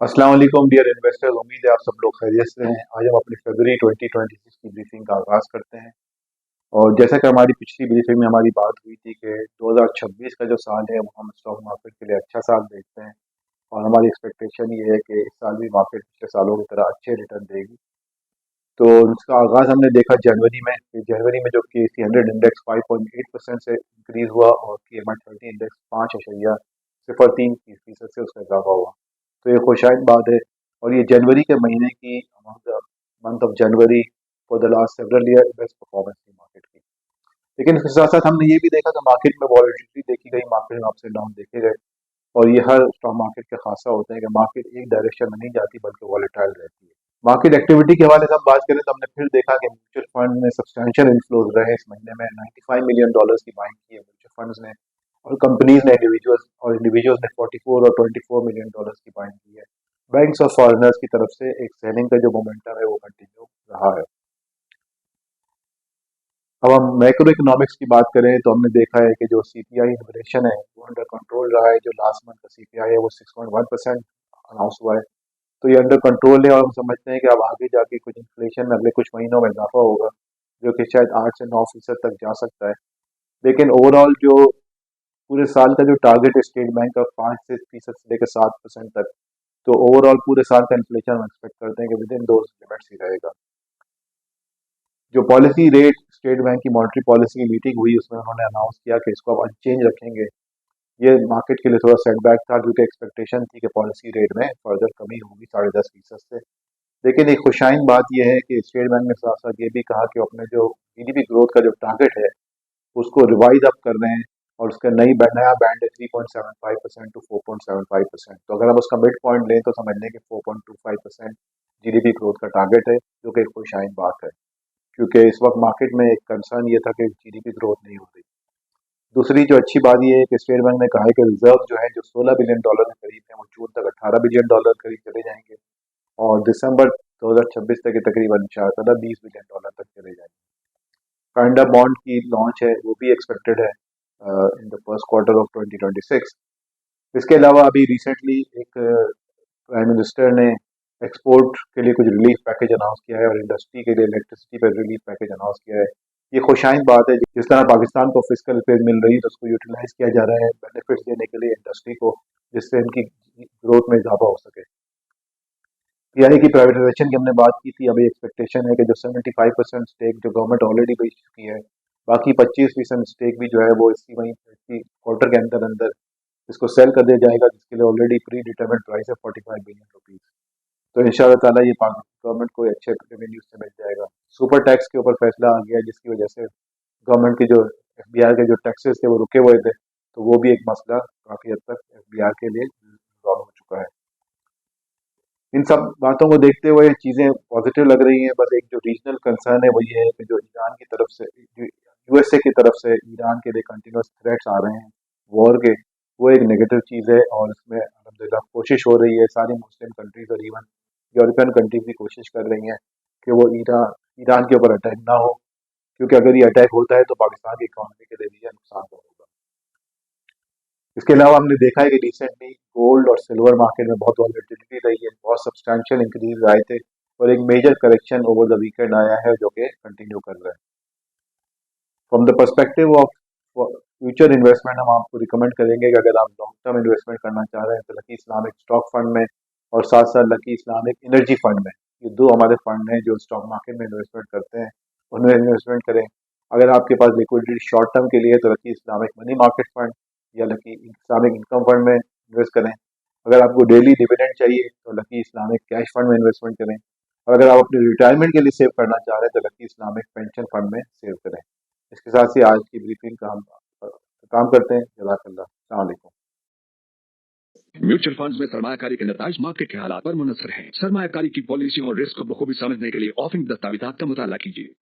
अस्सलाम वालेकुम dear investors. उम्मीद है आप सब लोग खैरियत से हैं। आज हम अपनी फरवरी 2026 की ब्रीफिंग का आगाज़ करते हैं। और जैसा कि हमारी पिछली ब्रीफिंग में हमारी बात हुई थी कि 2026 का जो साल है वो हम स्टॉक मार्केट के लिए अच्छा साल देखते हैं। और हमारी एक्सपेक्टेशन ये है कि इस साल भी मार्केट पिछले सालों की तरह अच्छे रिटर्न देगी। तो इसका आगाज़ हमने देखा जनवरी में कि जनवरी में जो कि सी 100 इंडेक्स 5.8% से इंक्रीज़ हुआ और की एम 30 इंडेक्स 5.03% से उसका इजाफा हुआ। तो ये खुशाइन बात है। और ये जनवरी के महीने की month of January for the last several year best performance थी मार्केट की। लेकिन इसके साथ साथ हमने ये भी देखा कि मार्केट में वॉलेटिलिटी देखी गई, मार्केट में अप्स एंड डाउन देखे गए। और ये हर स्टॉक मार्केट का खासा होता है कि मार्केट एक डायरेक्शन में नहीं जाती बल्कि वॉलेटाइल रहती है। मार्केट एक्टिविटी के हवाले से हम बात करें तो हमने फिर देखा कि म्यूचुअल फंड में सब्सटैंशियल इन्फ्लोज रहे इस महीने में। 95 मिलियन डॉलर्स की बाइंग की है म्यूचुअल फंड्स ने। और कंपनीज ने इंडिविजुअल्स ने 44 और 24 मिलियन डॉलर्स की बाइंग की है। बैंक्स और फॉरेनर्स की तरफ से एक सेलिंग का जो मोमेंटम है वो कंटिन्यू रहा है। अब हम मैक्रो इकोनॉमिक्स की बात करें तो हमने देखा है कि जो सीपीआई इन्फ्लेशन है वो अंडर कंट्रोल रहा है। जो लास्ट मंथ का सीपीआई है वो 6.1% अनाउंस हुआ है। तो ये अंडर कंट्रोल है और हम समझते हैं कि अब आगे जाके कुछ इन्फ्लेशन में अगले कुछ महीनों में इजाफा होगा जो कि शायद 8 से 9% तक जा सकता है। लेकिन ओवरऑल जो पूरे साल का जो टारगेट है स्टेट बैंक का 5% से लेकर 7% तक। तो ओवरऑल पूरे साल का इन्फ्लेशन हम एक्सपेक्ट करते हैं कि विद इन दोज लिमिट्स ही रहेगा। जो पॉलिसी रेट स्टेट बैंक की मॉनेटरी पॉलिसी की मीटिंग हुई उसमें उन्होंने अनाउंस किया कि इसको अब अनचेंज रखेंगे। ये मार्केट के लिए थोड़ा सेटबैक था क्योंकि एक्सपेक्टेशन थी कि पॉलिसी रेट में फर्दर कमी होगी 10.5% से। लेकिन एक खुशाइन बात यह है कि स्टेट बैंक ने साथ साथ ये भी कहा कि अपने जो जीडीपी ग्रोथ का जो टारगेट है उसको रिवाइज अप कर रहे हैं। और उसका नया बैंड है 3.75% टू 4.75%। तो अगर हम उसका मिड पॉइंट लें तो समझ लें कि 4.25% जीडीपी ग्रोथ का टारगेट है, जो कि एक खुशाइन बात है। क्योंकि इस वक्त मार्केट में एक कंसर्न ये था कि जीडीपी ग्रोथ नहीं हो रही। दूसरी जो अच्छी बात ये है कि स्टेट बैंक ने कहा है कि रिजर्व जो है जो 16 बिलियन डॉलर के करीब है वो जून तक 18 बिलियन डॉलर करीब चले जाएंगे। और दिसंबर 2026 तक ये तकरीबन शायद 20 बिलियन डॉलर तक चले जाएंगे। काइंडा बॉन्ड की लॉन्च है वो भी एक्सपेक्टेड है in the first quarter of 2026। इसके अलावा अभी रिसेंटली एक प्राइम मिनिस्टर ने एक्सपोर्ट के लिए कुछ रिलीफ पैकेज अनाउंस किया है और इंडस्ट्री के लिए इलेक्ट्रिसिटी पर रिलीफ पैकेज अनाउंस किया है। ये खुशाइन बात है। जिस तरह पाकिस्तान को फिजिकल पेज मिल रही है तो उसको यूटिलाइज किया जा रहा है बेनिफिट्स देने के लिए इंडस्ट्री को, जिससे इनकी ग्रोथ में इजाफा हो सके। पीआई की प्राइवेटाइजेशन की हमने बात की थी। अभी एक्सपेक्टेशन है कि जो 75% स्टेक जो गवर्नमेंट ऑलरेडी बेच चुकी है, बाकी 25% स्टेक भी जो है वो इसी क्वार्टर के अंदर अंदर इसको सेल कर दिया जाएगा, जिसके लिए ऑलरेडी प्री डिटरमिन्ड प्राइस है 45 बिलियन रुपीज़। तो इंशाल्लाह ताला ये गवर्नमेंट को अच्छे रेवेन्यू से मिल जाएगा। सुपर टैक्स के ऊपर फैसला आ गया जिसकी वजह से गवर्नमेंट के जो एफबीआर के जो टैक्सेस थे वो रुके हुए थे। तो वो भी एक मसला काफ़ी हद तक एफबीआर के लिए रिजॉल्व हो चुका है। इन सब बातों को देखते हुए चीज़ें पॉजिटिव लग रही हैं। बस एक जो रीजनल कंसर्न है वो ये है कि जो ईरान की तरफ से यूएसए की तरफ से ईरान के लिए कंटिन्यूस थ्रेट्स आ रहे हैं वॉर के, वो एक नेगेटिव चीज़ है। और इसमें अल्हम्दुलिल्लाह कोशिश हो रही है, सारी मुस्लिम कंट्रीज और इवन यूरोपियन कंट्रीज भी कोशिश कर रही हैं कि वो ईरान ईरान के ऊपर अटैक ना हो। क्योंकि अगर ये अटैक होता है तो पाकिस्तान की इकोनॉमी के लिए भी ये नुकसान होगा। इसके अलावा हमने देखा है कि रिसेंटली गोल्ड और सिल्वर मार्केट में बहुत वॉलेटिलिटी रही है, बहुत सब्सटैंशियल इंक्रीज आए थे। और एक major correction over the weekend आया है जो कि कंटिन्यू कर रहा है। From the perspective of future investment हम आपको रिकमेंड करेंगे कि अगर आप लॉन्ग टर्म इन्वेस्टमेंट करना चाह रहे हैं तो लकी इस्लामिक स्टॉक फंड में और साथ साथ लकी इस्लामिक एनर्जी फंड में, ये दो हमारे फंड हैं जो स्टॉक मार्केट में इन्वेस्टमेंट करते हैं, उनमें इन्वेस्टमेंट करें। अगर आपके पास लिक्विडिटी शॉर्ट टर्म के लिए तो lucky Islamic money market fund या लकी इस्लामिक इनकम फंड में इन्वेस्ट करें। अगर आपको डेली डिविडेंड चाहिए तो लकी इस्लामिक कैश फंड में इन्वेस्टमेंट करें। और अगर आप अपने रिटायरमेंट के लिए सेव करना चाह रहे हैं तो लकी इस्लामिक पेंशन फंड में सेव करें। इसके साथ ही आज की ब्रीफिंग का हम काम करते हैं। जज़ाकल्लाह। अस्सलाम वालेकुम। म्यूचुअल फंड्स में सरमायाकारी के नताइज मार्केट के हालात पर मुनसर हैं। सरमायाकारी की पॉलिसी और रिस्क को बखूबी समझने के लिए ऑफिंग दस्तावेजात का मुताला कीजिए।